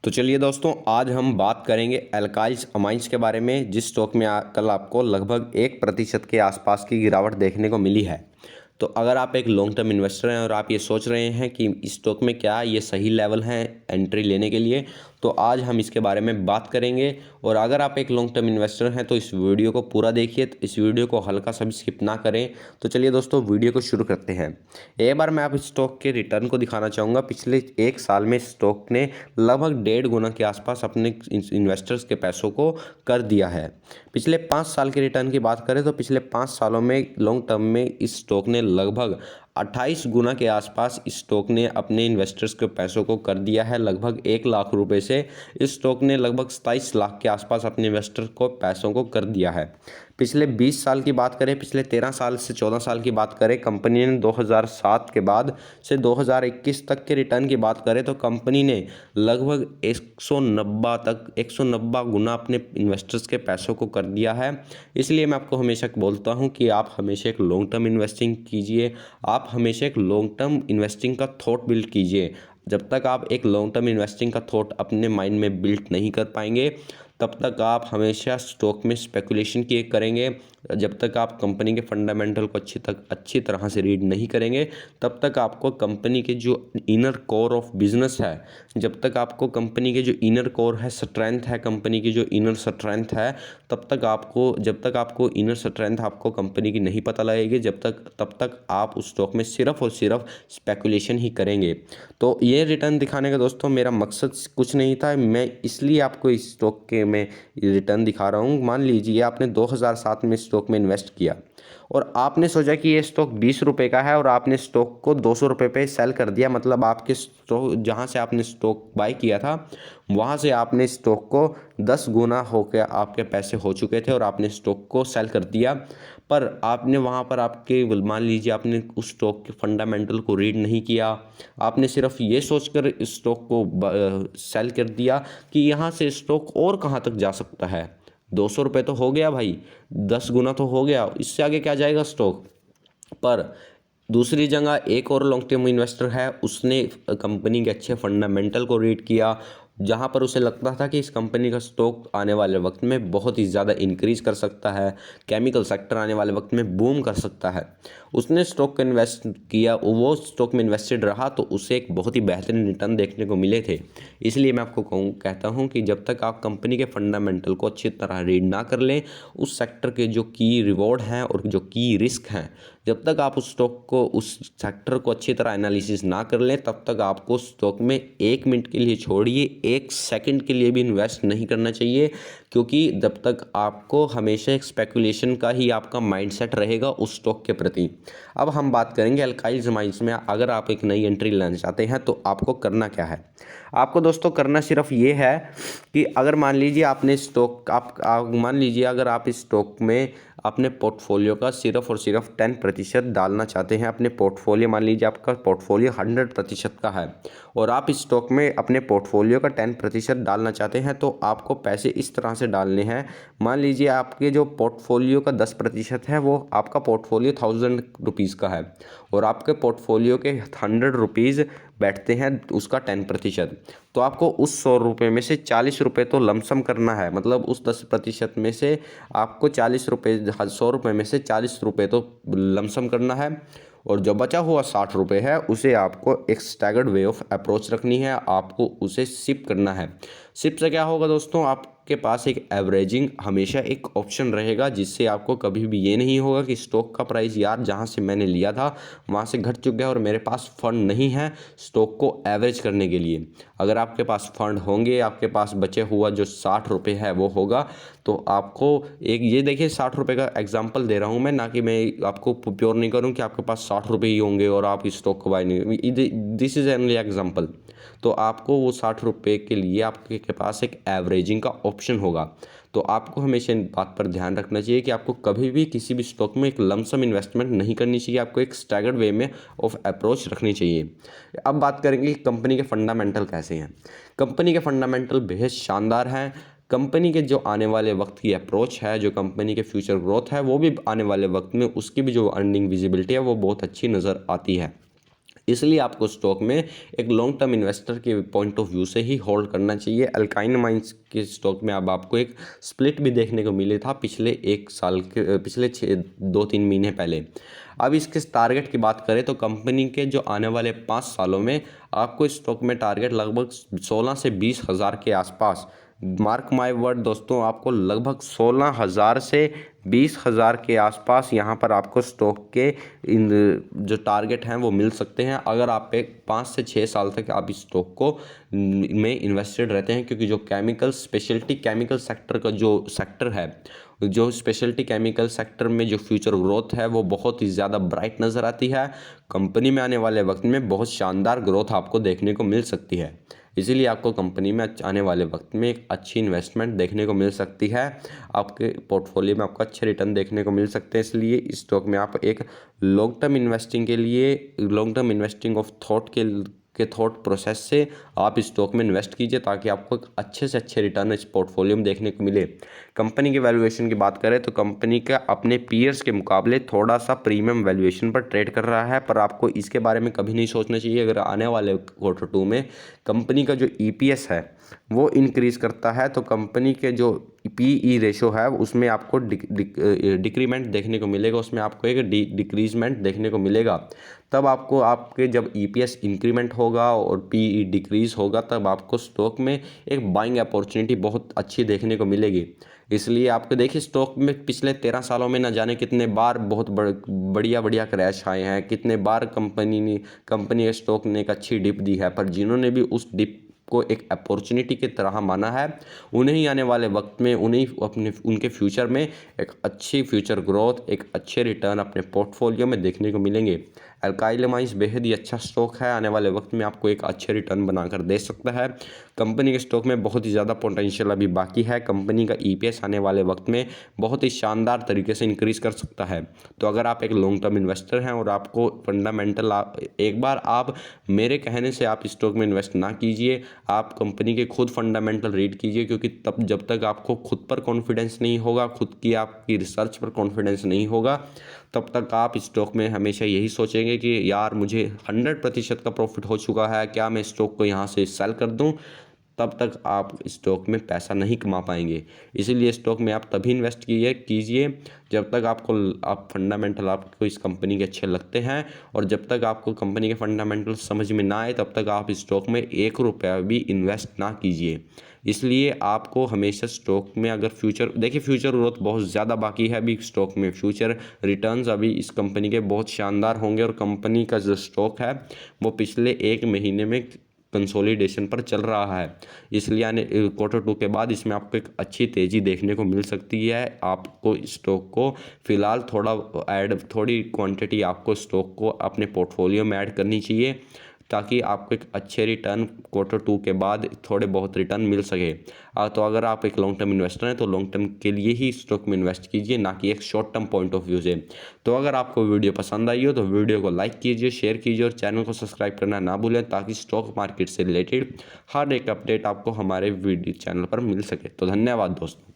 तो चलिए दोस्तों, आज हम बात करेंगे एल्काइल्स अमाइंस के बारे में, जिस स्टॉक में कल आपको लगभग 1% के आसपास की गिरावट देखने को मिली है। तो अगर आप एक लॉन्ग टर्म इन्वेस्टर हैं और आप ये सोच रहे हैं कि इस स्टॉक में क्या ये सही लेवल है एंट्री लेने के लिए, तो आज हम इसके बारे में बात करेंगे। और अगर आप एक लॉन्ग टर्म इन्वेस्टर हैं तो इस वीडियो को पूरा देखिए, तो इस वीडियो को हल्का सा भी स्किप ना करें। तो चलिए दोस्तों, वीडियो को शुरू करते हैं। एक बार मैं आप स्टॉक के रिटर्न को दिखाना चाहूँगा। पिछले 1 साल में स्टॉक ने लगभग 1.5 गुना के आसपास अपने इन्वेस्टर्स के पैसों को कर दिया है। पिछले 5 साल के रिटर्न की बात करें तो पिछले 5 सालों में लॉन्ग टर्म में इस स्टॉक ने लगभग 28 गुना के आसपास इस स्टॉक ने अपने इन्वेस्टर्स के पैसों को कर दिया है। लगभग 1 लाख रुपए से इस स्टॉक ने लगभग 27 लाख के आसपास अपने इन्वेस्टर को पैसों को कर दिया है। पिछले 20 साल की बात करें, पिछले 13 साल से 14 साल की बात करें, कंपनी ने 2007 के बाद से 2021 तक के रिटर्न की बात करें तो कंपनी ने लगभग 190 गुना अपने इन्वेस्टर्स के पैसों को कर दिया है। इसलिए मैं आपको हमेशा बोलता हूं कि आप हमेशा एक लॉन्ग टर्म इन्वेस्टिंग कीजिए। आप हमेशा एक लॉन्ग टर्म इन्वेस्टिंग का थॉट बिल्ड कीजिए। जब तक आप एक लॉन्ग टर्म इन्वेस्टिंग का थॉट अपने माइंड में बिल्ड नहीं कर पाएंगे, तब तक आप हमेशा स्टॉक में स्पेकुलेशन किए करेंगे। जब तक आप कंपनी के फंडामेंटल को अच्छी तरह से रीड नहीं करेंगे, तब तक आपको कंपनी के जो इनर कोर ऑफ बिजनेस है, जब तक आपको कंपनी के जो इनर कोर है, स्ट्रेंथ है, कंपनी की जो इनर स्ट्रेंथ है, जब तक आपको इनर स्ट्रेंथ आपको कंपनी की नहीं पता लगेगी, तब तक आप उस स्टॉक में सिर्फ और सिर्फ स्पेकुलेशन ही करेंगे। तो ये रिटर्न दिखाने का दोस्तों मेरा मकसद कुछ नहीं था। मैं इसलिए आपको इस स्टॉक के में रिटर्न दिखा रहा हूँ। मान लीजिए आपने 2007 में स्टॉक में इन्वेस्ट किया और आपने सोचा कि ये स्टॉक 20 रुपये का है और आपने स्टॉक को 200 रुपये पे सेल कर दिया। मतलब आपके स्टॉक, जहाँ से आपने स्टॉक बाय किया था, वहाँ से आपने स्टॉक को 10 गुना होकर आपके पैसे हो चुके थे और आपने स्टॉक को सेल कर दिया। पर आपने वहाँ पर मान लीजिए आपने उस स्टॉक के फंडामेंटल को रीड नहीं किया। आपने सिर्फ ये सोचकर इस स्टॉक को सेल कर दिया कि यहाँ से स्टॉक और कहाँ तक जा सकता है। 200 रुपये तो हो गया भाई, 10 गुना तो हो गया, इससे आगे क्या जाएगा स्टॉक। पर दूसरी जगह एक और लॉन्ग टर्म इन्वेस्टर है, उसने कंपनी के अच्छे फंडामेंटल को रीड किया, जहां पर उसे लगता था कि इस कंपनी का स्टॉक आने वाले वक्त में बहुत ही ज़्यादा इंक्रीज कर सकता है, केमिकल सेक्टर आने वाले वक्त में बूम कर सकता है। उसने स्टॉक को इन्वेस्ट किया, वो स्टॉक में इन्वेस्टेड रहा तो उसे एक बहुत ही बेहतरीन रिटर्न देखने को मिले थे। इसलिए मैं आपको कहता हूँ कि जब तक आप कंपनी के फंडामेंटल को अच्छी तरह रीड ना कर लें, उस सेक्टर के जो की रिवॉर्ड हैं और जो की रिस्क हैं, जब तक आप उस स्टॉक को, उस सेक्टर को अच्छी तरह एनालिसिस ना कर लें, तब तक आपको स्टॉक में 1 मिनट के लिए छोड़िए 1 सेकंड के लिए भी इन्वेस्ट नहीं करना चाहिए। क्योंकि जब तक आपको हमेशा एक स्पेकुलेशन का ही आपका माइंडसेट रहेगा उस स्टॉक के प्रति। अब हम बात करेंगे एल्काइल्स अमाइंस में। अगर आप एक नई एंट्री लेना चाहते हैं तो आपको करना क्या है। आपको दोस्तों करना सिर्फ ये है कि अगर मान लीजिए आपने स्टॉक, मान लीजिए अगर आप इस स्टॉक में अपने पोर्टफोलियो का सिर्फ और सिर्फ 10% डालना चाहते हैं। अपने पोर्टफोलियो, मान लीजिए आपका पोर्टफोलियो 100% का है और आप इस स्टॉक में अपने पोर्टफोलियो का 10% डालना चाहते हैं, तो आपको पैसे इस तरह से डालने हैं। मान लीजिए आपके जो पोर्टफोलियो का 10% है, वो आपका पोर्टफोलियो 1000 रुपीज़ का है और आपके पोर्टफोलियो के 100 रुपीज़ बैठते हैं उसका 10%। तो आपको उस 100 रुपये में से 40 रुपये तो लमसम करना है। मतलब उस 10% में से आपको 40 रुपये, 100 रुपये में से 40 रुपये तो लमसम करना है और जो बचा हुआ 60 रुपये है उसे आपको एक स्टैगर्ड वे ऑफ अप्रोच रखनी है। आपको उसे सिप करना है। सिप से क्या होगा दोस्तों, आपके पास एक एवरेजिंग हमेशा एक ऑप्शन रहेगा, जिससे आपको कभी भी ये नहीं होगा कि स्टॉक का प्राइस यार जहाँ से मैंने लिया था वहाँ से घट चुका है और मेरे पास फंड नहीं है स्टॉक को एवरेज करने के लिए। अगर आपके पास फंड होंगे, आपके पास बचे हुआ जो 60 रुपये है वो होगा, तो आपको एक ये देखिए 60 रुपये का एग्जांपल दे रहा हूँ मैं, ना कि मैं आपको प्योर नहीं करूँ कि आपके पास 60 रुपये ही होंगे और आप इस स्टॉक को बाय नहीं। This is only example. तो आपको वो 60 रुपये के लिए आपके पास एक एवरेजिंग का ऑप्शन होगा। तो आपको हमेशा इन बात पर ध्यान रखना चाहिए कि आपको कभी भी किसी भी स्टॉक में एक लमसम इन्वेस्टमेंट नहीं करनी चाहिए। आपको एक स्टैगर्ड वे में ऑफ अप्रोच रखनी चाहिए। अब बात करेंगे कि कंपनी के फंडामेंटल कैसे हैं। कंपनी के फंडामेंटल बेहद शानदार हैं। कंपनी के जो आने वाले वक्त की अप्रोच है, जो कंपनी के फ्यूचर ग्रोथ है, वो भी आने वाले वक्त में उसकी भी जो अर्निंग विजिबिलिटी है वो बहुत अच्छी नज़र आती है। इसलिए आपको स्टॉक में एक लॉन्ग टर्म इन्वेस्टर के पॉइंट ऑफ व्यू से ही होल्ड करना चाहिए। अल्काइन माइंस के स्टॉक में अब आपको एक स्प्लिट भी देखने को मिले था पिछले 1 साल के पिछले 2-3 महीने पहले। अब इसके टारगेट की बात करें तो कंपनी के जो आने वाले 5 सालों में आपको स्टॉक में टारगेट लगभग 16 से 20 हज़ार के आसपास, मार्क माय वर्ड दोस्तों, आपको लगभग 16,000 से 20,000 के आसपास यहाँ पर आपको स्टॉक के इन जो टारगेट हैं वो मिल सकते हैं अगर आप एक 5 से 6 साल तक आप इस स्टॉक को में इन्वेस्टेड रहते हैं। क्योंकि जो केमिकल स्पेशलिटी केमिकल सेक्टर का जो सेक्टर है, जो स्पेशलिटी केमिकल सेक्टर में जो फ्यूचर ग्रोथ है वो बहुत ही ज़्यादा ब्राइट नज़र आती है। कंपनी में आने वाले वक्त में बहुत शानदार ग्रोथ आपको देखने को मिल सकती है। इसीलिए आपको कंपनी में आने वाले वक्त में एक अच्छी इन्वेस्टमेंट देखने को मिल सकती है। आपके पोर्टफोलियो में आपको अच्छे रिटर्न देखने को मिल सकते हैं। इसलिए इस स्टॉक में आप एक लॉन्ग टर्म इन्वेस्टिंग के लिए long term investing of thought के थॉट प्रोसेस से आप इस स्टॉक में इन्वेस्ट कीजिए ताकि आपको एक अच्छे से अच्छे रिटर्न इस पोर्टफोलियो में देखने को मिले। कंपनी की वैल्यूएशन की बात करें तो कंपनी का अपने पीयर्स के मुकाबले थोड़ा सा प्रीमियम वैल्यूएशन पर ट्रेड कर रहा है, पर आपको इसके बारे में कभी नहीं सोचना चाहिए। अगर आने वाले Q2 में कंपनी का जो EPS है वो इंक्रीज़ करता है तो कंपनी के जो PE रेशो है उसमें आपको डिक्रीमेंट देखने को मिलेगा, उसमें आपको एक डिक्रीजमेंट देखने को मिलेगा। तब आपको आपके जब EPS इंक्रीमेंट होगा और PE डिक्रीज़ होगा तब आपको स्टॉक में एक बाइंग अपॉर्चुनिटी बहुत अच्छी देखने को मिलेगी। इसलिए आपको देखिए स्टॉक में पिछले 13 सालों में न जाने कितने बार बहुत बढ़िया बढ़िया क्रैश आए हैं, कितने बार कंपनी के स्टॉक ने एक अच्छी डिप दी है, पर जिन्होंने भी उस डिप को एक अपॉर्चुनिटी की तरह माना है उन्हें ही आने वाले वक्त में उनके फ्यूचर में एक अच्छी फ्यूचर ग्रोथ, एक अच्छे रिटर्न अपने पोर्टफोलियो में देखने को मिलेंगे। अल्काइल माइंस बेहद ही अच्छा स्टॉक है, आने वाले वक्त में आपको एक अच्छे रिटर्न बनाकर दे सकता है। कंपनी के स्टॉक में बहुत ही ज़्यादा पोटेंशियल अभी बाकी है। कंपनी का EPS आने वाले वक्त में बहुत ही शानदार तरीके से इंक्रीज़ कर सकता है। तो अगर आप एक लॉन्ग टर्म इन्वेस्टर हैं और आपको फंडामेंटल एक बार आप मेरे कहने से आप स्टॉक में इन्वेस्ट ना कीजिए, आप कंपनी के खुद फंडामेंटल रीड कीजिए। क्योंकि तब जब तक आपको खुद पर कॉन्फिडेंस नहीं होगा, खुद की आपकी रिसर्च पर कॉन्फिडेंस नहीं होगा, तब तक आप स्टॉक में हमेशा यही सोचेंगे कि यार मुझे 100% का प्रॉफिट हो चुका है, क्या मैं स्टॉक को यहाँ से सेल कर दूँ। तब तक आप स्टॉक में पैसा नहीं कमा पाएंगे। इसीलिए स्टॉक में आप तभी इन्वेस्ट कीजिए जब तक आप फंडामेंटल आपको इस कंपनी के अच्छे लगते हैं, और जब तक आपको कंपनी के फंडामेंटल समझ में ना आए तब तक आप स्टॉक में 1 रुपया भी इन्वेस्ट ना कीजिए। इसलिए आपको हमेशा स्टॉक में अगर फ्यूचर ग्रोथ बहुत ज़्यादा बाकी है अभी स्टॉक में, फ्यूचर रिटर्न्स अभी इस कंपनी के बहुत शानदार होंगे, और कंपनी का जो स्टॉक है वो पिछले 1 महीने में कंसोलिडेशन पर चल रहा है। इसलिए आने Q2 के बाद इसमें आपको एक अच्छी तेज़ी देखने को मिल सकती है। आपको स्टॉक को फ़िलहाल थोड़ी क्वांटिटी आपको स्टॉक को अपने पोर्टफोलियो में ऐड करनी चाहिए ताकि आपको एक अच्छे रिटर्न Q2 के बाद थोड़े बहुत रिटर्न मिल सके। तो अगर आप एक लॉन्ग टर्म इन्वेस्टर हैं तो लॉन्ग टर्म के लिए ही स्टॉक में इन्वेस्ट कीजिए, ना कि एक short term point of view से। तो अगर आपको वीडियो पसंद आई हो तो वीडियो को लाइक कीजिए, शेयर कीजिए और चैनल को सब्सक्राइब करना ना भूलें ताकि स्टॉक मार्केट से रिलेटेड हर एक अपडेट आपको हमारे वीडियो चैनल पर मिल सके। तो धन्यवाद दोस्तों।